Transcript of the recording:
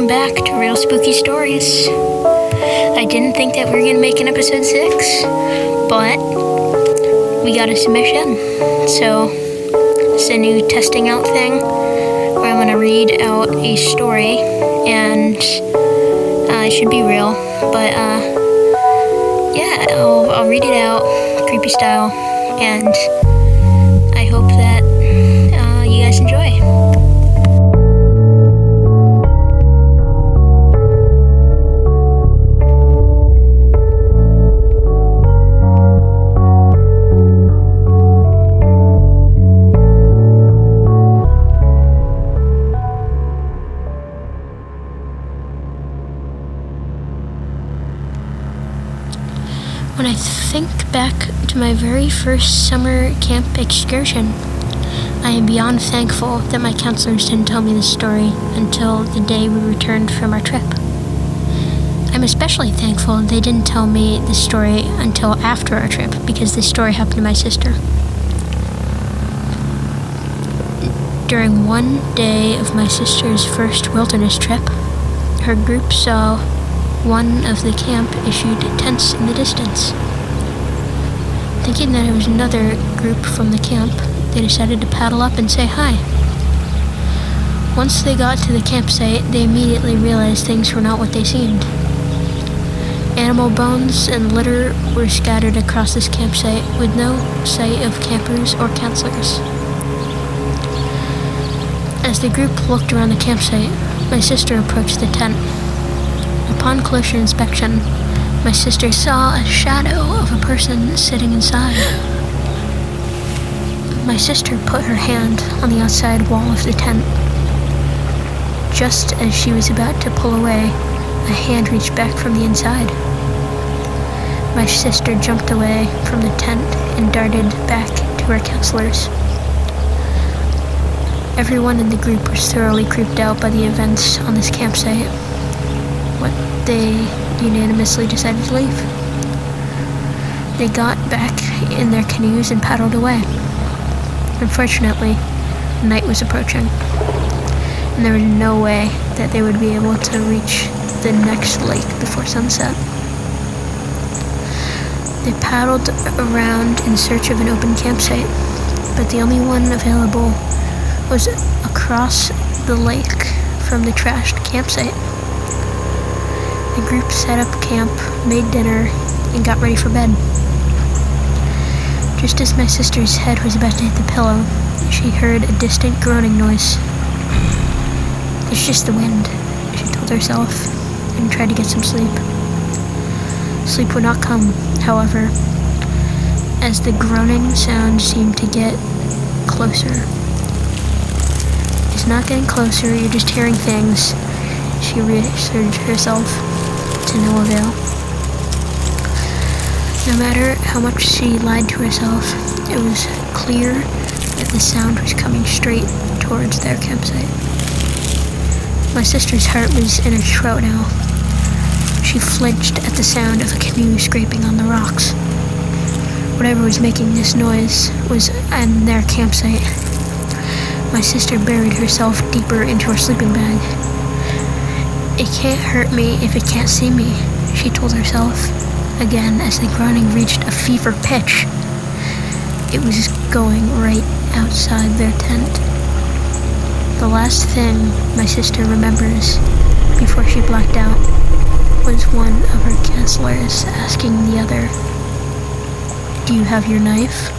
back to Real Spooky Stories. I didn't think that we were going to make an episode 6, but we got a submission. So, it's a new testing out thing where I'm going to read out a story, and it should be real, but yeah, I'll read it out, creepy style, and I hope that you guys enjoy. When I think back to my very first summer camp excursion, I am beyond thankful that my counselors didn't tell me this story until the day we returned from our trip. I'm especially thankful they didn't tell me this story until after our trip, because this story happened to my sister. During one day of my sister's first wilderness trip, her group saw one of the camp issued tents in the distance. Thinking that it was another group from the camp, they decided to paddle up and say hi. Once they got to the campsite, they immediately realized things were not what they seemed. Animal bones and litter were scattered across this campsite with no sight of campers or counselors. As the group looked around the campsite, my sister approached the tent. Upon closer inspection, my sister saw a shadow of a person sitting inside. My sister put her hand on the outside wall of the tent. Just as she was about to pull away, a hand reached back from the inside. My sister jumped away from the tent and darted back to her counselors. Everyone in the group was thoroughly creeped out by the events on this campsite. They unanimously decided to leave. They got back in their canoes and paddled away. Unfortunately, night was approaching, and there was no way that they would be able to reach the next lake before sunset. They paddled around in search of an open campsite, but the only one available was across the lake from the trashed campsite. The group set up camp, made dinner, and got ready for bed. Just as my sister's head was about to hit the pillow, she heard a distant groaning noise. "It's just the wind," she told herself, and tried to get some sleep. Sleep would not come, however, as the groaning sound seemed to get closer. "It's not getting closer, you're just hearing things," she reassured herself, to no avail. No matter how much she lied to herself, it was clear that the sound was coming straight towards their campsite. My sister's heart was in her throat now. She flinched at the sound of a canoe scraping on the rocks. Whatever was making this noise was in their campsite. My sister buried herself deeper into her sleeping bag. "It can't hurt me if it can't see me," she told herself, again as the groaning reached a fever pitch. It was going right outside their tent. The last thing my sister remembers before she blacked out was one of her counselors asking the other, "Do you have your knife?"